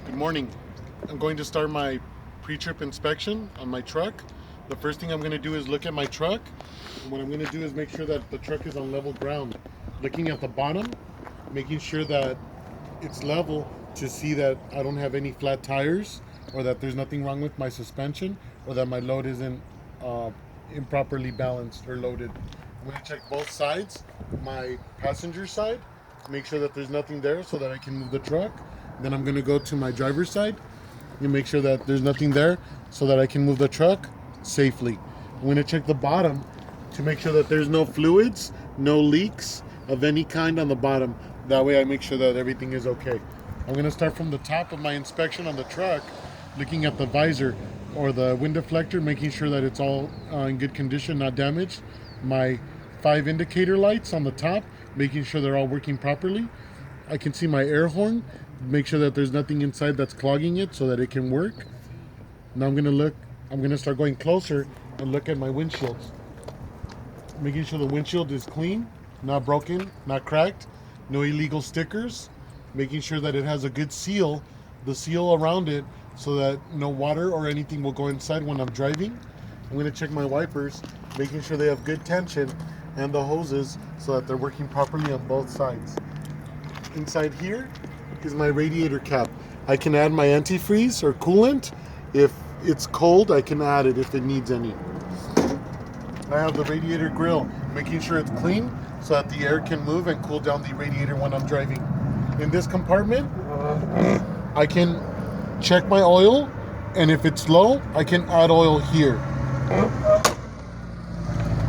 Good morning. I'm going to start my pre-trip inspection on my truck. The first thing I'm going to do is look at my truck. And what I'm going to do is make sure that the truck is on level ground. Looking at the bottom, making sure that it's level to see that I don't have any flat tires or that there's nothing wrong with my suspension or that my load isn't improperly balanced or loaded. I'm going to check both sides, my passenger side, make sure that there's nothing there so that I can move the truck. Then I'm going to go to my driver's side and make sure that there's nothing there so that I can move the truck safely. I'm going to check the bottom to make sure that there's no fluids, no leaks of any kind on the bottom. That way I make sure that everything is okay. I'm going to start from the top of my inspection on the truck, looking at the visor or the wind deflector, making sure that it's all in good condition, not damaged. My 5 indicator lights on the top, making sure they're all working properly. I can see my air horn, make sure that there's nothing inside that's clogging it so that it can work. Now I'm going to start going closer and look at my windshields. Making sure the windshield is clean, not broken, not cracked, no illegal stickers. Making sure that it has a good seal, the seal around it, so that no water or anything will go inside when I'm driving. I'm going to check my wipers, making sure they have good tension, and the hoses so that they're working properly on both sides. Inside here is my radiator cap. I can add my antifreeze or coolant. If it's cold, I can add it if it needs any. I have the radiator grill, making sure it's clean so that the air can move and cool down the radiator when I'm driving. In this compartment, I can check my oil, and if it's low, I can add oil here.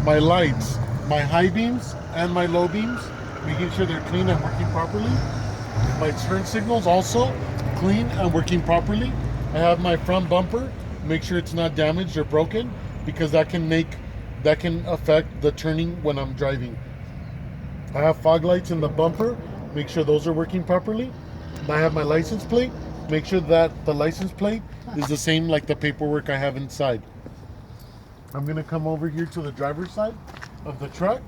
My lights, my high beams and my low beams, making sure they're clean and working properly. My turn signals also clean and working properly. I have my front bumper, make sure it's not damaged or broken, because that can affect the turning when I'm driving. I have fog lights in the bumper, make sure those are working properly. I have my license plate, make sure that the license plate is the same like the paperwork I have inside. I'm going to come over here to the driver's side of the truck.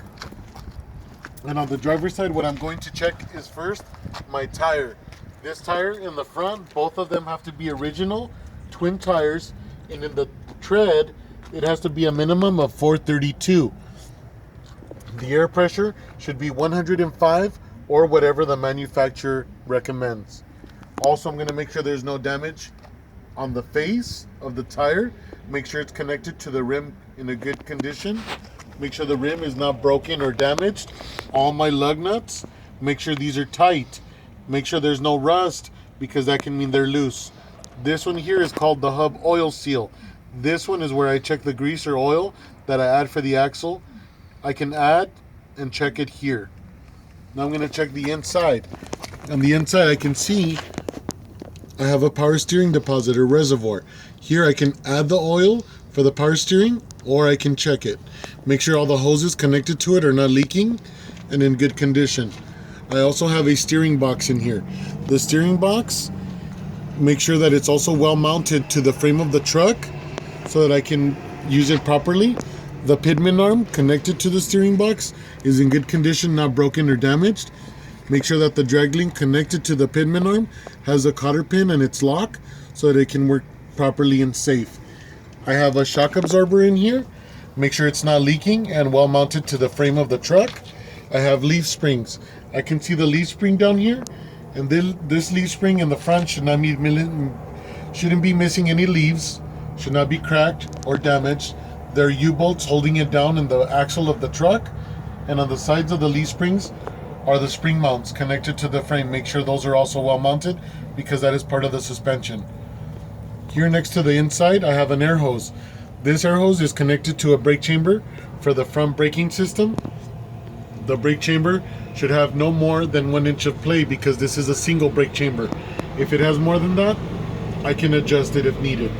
And on the driver's side, what I'm going to check is first my tire. This tire in the front, both of them have to be original twin tires, and in the tread it has to be a minimum of 432. The air pressure should be 105 or whatever the manufacturer recommends. Also, I'm going to make sure there's no damage on the face of the tire. Make sure it's connected to the rim in a good condition. Make sure the rim is not broken or damaged. All my lug nuts, make sure these are tight. Make sure there's no rust, because that can mean they're loose. This one here is called the hub oil seal. This one is where I check the grease or oil that I add for the axle. I can add and check it here. Now I'm going to check the inside. On the inside I can see I have a power steering deposit or reservoir. Here I can add the oil for the power steering, or I can check it. Make sure all the hoses connected to it are not leaking and in good condition. I also have a steering box in here. The steering box, make sure that it's also well mounted to the frame of the truck so that I can use it properly. The pitman arm connected to the steering box is in good condition, not broken or damaged. Make sure that the drag link connected to the pitman arm has a cotter pin and its lock so that it can work properly and safe. I have a shock absorber in here. Make sure it's not leaking and well mounted to the frame of the truck. I have leaf springs. I can see the leaf spring down here, and this leaf spring in the front shouldn't be missing any leaves, should not be cracked or damaged. There are U-bolts holding it down in the axle of the truck, and on the sides of the leaf springs are the spring mounts connected to the frame. Make sure those are also well mounted, because that is part of the suspension. Here next to the inside, I have an air hose. This air hose is connected to a brake chamber for the front braking system. The brake chamber should have no more than 1 inch of play, because this is a single brake chamber. If it has more than that, I can adjust it if needed.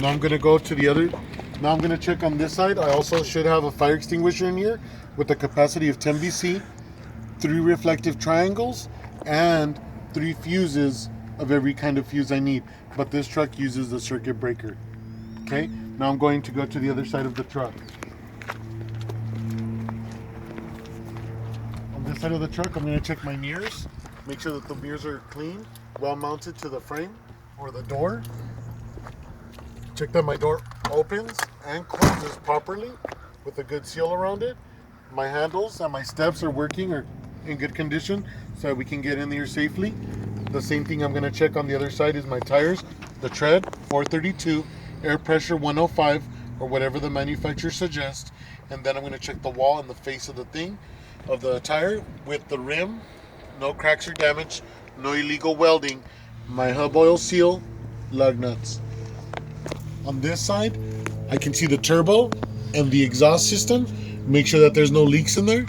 Now I'm going to go to the other. Now I'm going to check on this side. I also should have a fire extinguisher in here with a capacity of 10 BC, 3 reflective triangles, and 3 fuses of every kind of fuse I need. But this truck uses the circuit breaker. Okay, now I'm going to go to the other side of the truck. On this side of the truck, I'm going to check my mirrors. Make sure that the mirrors are clean, well mounted to the frame or the door. Check that my door opens and closes properly with a good seal around it. My handles and my steps are working or in good condition so that we can get in here safely. The same thing I'm going to check on the other side is my tires. The tread 432, air pressure 105 or whatever the manufacturer suggests. And then I'm going to check the wall and the face of the thing, of the tire with the rim. No cracks or damage, no illegal welding. My hub oil seal, lug nuts. On this side, I can see the turbo and the exhaust system. Make sure that there's no leaks in there.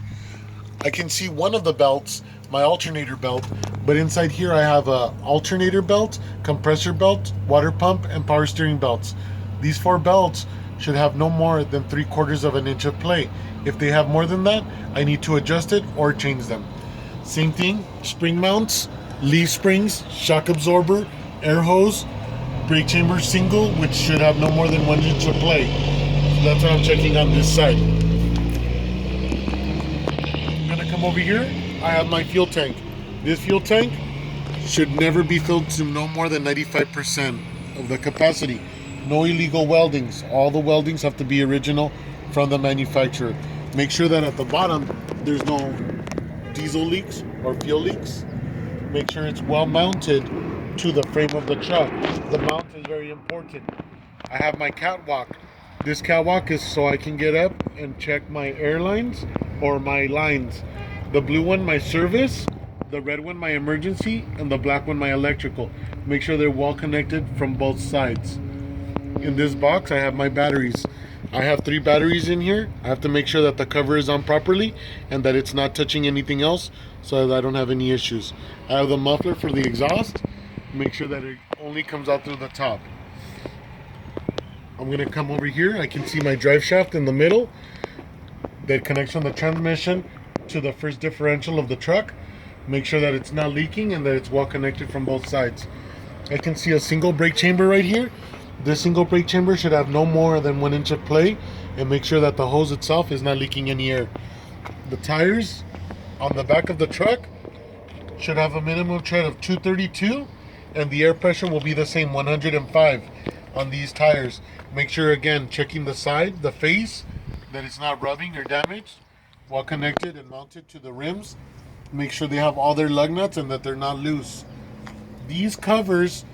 I can see one of the belts, my alternator belt, but inside here I have a alternator belt, compressor belt, water pump, and power steering belts. These 4 belts should have no more than 3/4 of an inch of play. If they have more than that, I need to adjust it or change them. Same thing, spring mounts, leaf springs, shock absorber, air hose, brake chamber single, which should have no more than 1 inch of play. So that's what I'm checking on this side. I'm gonna come over here. I have my fuel tank. This fuel tank should never be filled to no more than 95% of the capacity. No illegal weldings. All the weldings have to be original from the manufacturer. Make sure that at the bottom there's no diesel leaks or fuel leaks. Make sure it's well mounted to the frame of the truck. The mount is very important. I have my catwalk. This catwalk is so I can get up and check my airlines or my lines. The blue one, my service, the red one, my emergency, and the black one, my electrical. Make sure they're well connected from both sides. In this box, I have my batteries. I have 3 batteries in here. I have to make sure that the cover is on properly and that it's not touching anything else so that I don't have any issues. I have the muffler for the exhaust. Make sure that it only comes out through the top. I'm gonna come over here. I can see my drive shaft in the middle that connects from the transmission to the first differential of the truck. Make sure that it's not leaking and that it's well connected from both sides. I can see a single brake chamber right here. This single brake chamber should have no more than 1 inch of play, and make sure that the hose itself is not leaking any air. The tires on the back of the truck should have a minimum tread of 232, and the air pressure will be the same, 105 on these tires. Make sure, again, checking the side, the face, that it's not rubbing or damaged, well connected and mounted to the rims. Make sure they have all their lug nuts and that they're not loose. These covers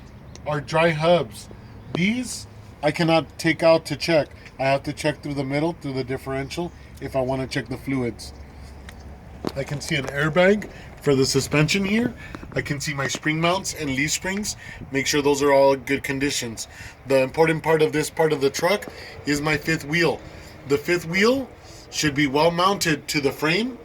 are dry hubs. These I cannot take out to check. I have to check through the middle, through the differential, if I want to check the fluids. I can see an airbag for the suspension here. I can see my spring mounts and leaf springs. Make sure those are all in good conditions. The important part of this part of the truck is my 5th wheel. The 5th wheel should be well mounted to the frame.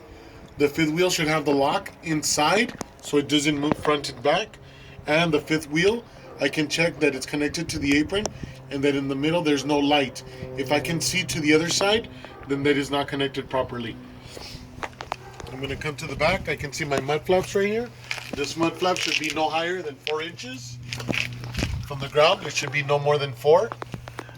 The 5th wheel should have the lock inside so it doesn't move front and back. And the 5th wheel, I can check that it's connected to the apron and that in the middle there's no light. If I can see to the other side, then that is not connected properly. I'm going to come to the back. I can see my mud flaps right here. This mud flap should be no higher than 4 inches from the ground. It should be no more than 4.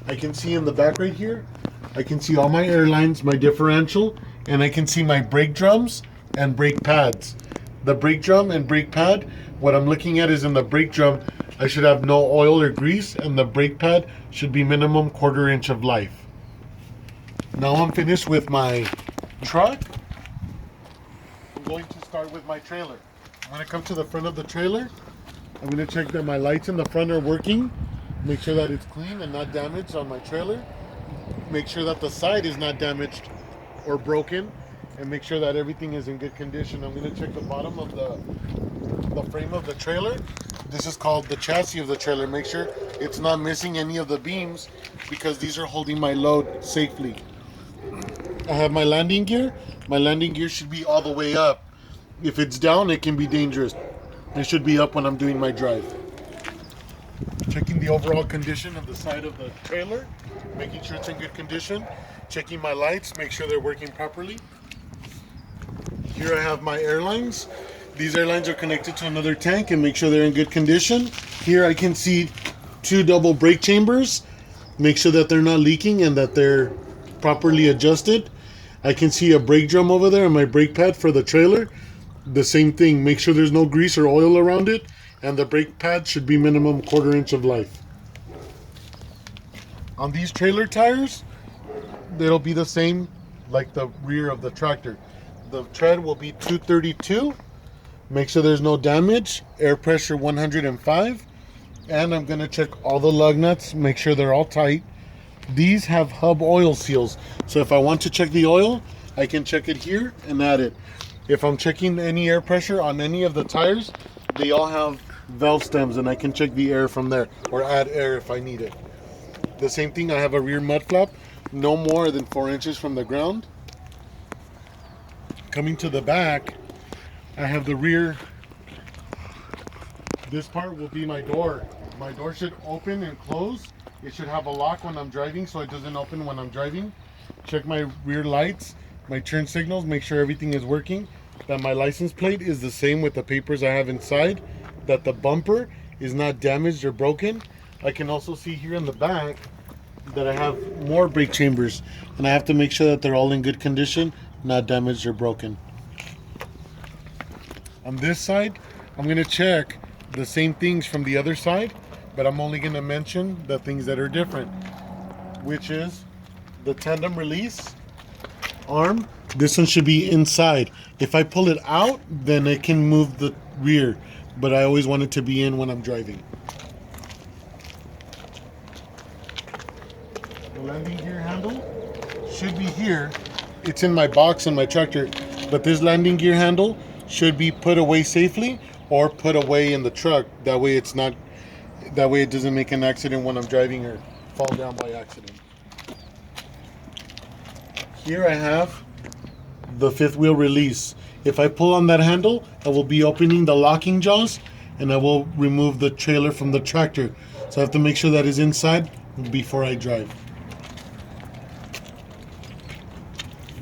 I can see in the back right here, I can see all my air lines, my differential, and I can see my brake drums and brake pads. The brake drum and brake pad, what I'm looking at is in the brake drum, I should have no oil or grease, and the brake pad should be minimum 1/4 inch of life. Now I'm finished with my truck. I'm going to start with my trailer. I'm going to come to the front of the trailer. I'm going to check that my lights in the front are working. Make sure that it's clean and not damaged on my trailer. Make sure that the side is not damaged or broken, and make sure that everything is in good condition. I'm going to check the bottom of the frame of the trailer. This is called the chassis of the trailer. Make sure it's not missing any of the beams because these are holding my load safely. I have my landing gear. My landing gear should be all the way up. If it's down, it can be dangerous. It should be up when I'm doing my drive. Checking the overall condition of the side of the trailer, making sure it's in good condition. Checking my lights, make sure they're working properly. Here I have my airlines. These airlines are connected to another tank and make sure they're in good condition. Here I can see 2 double brake chambers. Make sure that they're not leaking and that they're properly adjusted. I can see a brake drum over there and my brake pad for the trailer. the same thing. Make sure there's no grease or oil around it, and the brake pad should be minimum 1/4 inch of life. On these trailer tires, it'll be the same like the rear of the tractor. The tread will be 232. Make sure there's no damage. Air pressure 105. And I'm gonna check all the lug nuts, make sure they're all tight. These have hub oil seals, so if I want to check the oil, I can check it here and add it. If I'm checking any air pressure on any of the tires, they all have valve stems, and I can check the air from there or add air if I need it. The same thing, I have a rear mud flap, no more than 4 inches from the ground. Coming to the back, I have the rear. This part will be my door. My door should open and close. It should have a lock when I'm driving, so it doesn't open when I'm driving. Check my rear lights, my turn signals, make sure everything is working, that my license plate is the same with the papers I have inside, that the bumper is not damaged or broken. I can also see here in the back that I have more brake chambers, and I have to make sure that they're all in good condition, not damaged or broken. On this side, I'm going to check the same things from the other side, but I'm only going to mention the things that are different, which is the tandem release arm. This one should be inside. If I pull it out, then it can move the rear, but I always want it to be in when I'm driving. The landing gear handle should be here. It's in my box in my tractor, but this landing gear handle should be put away safely or put away in the truck. That way it doesn't make an accident when I'm driving or fall down by accident. Here I have the fifth wheel release. If I pull on that handle, I will be opening the locking jaws, and I will remove the trailer from the tractor. So I have to make sure that is inside before I drive.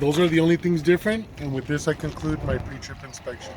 Those are the only things different, and with this I conclude my pre-trip inspection.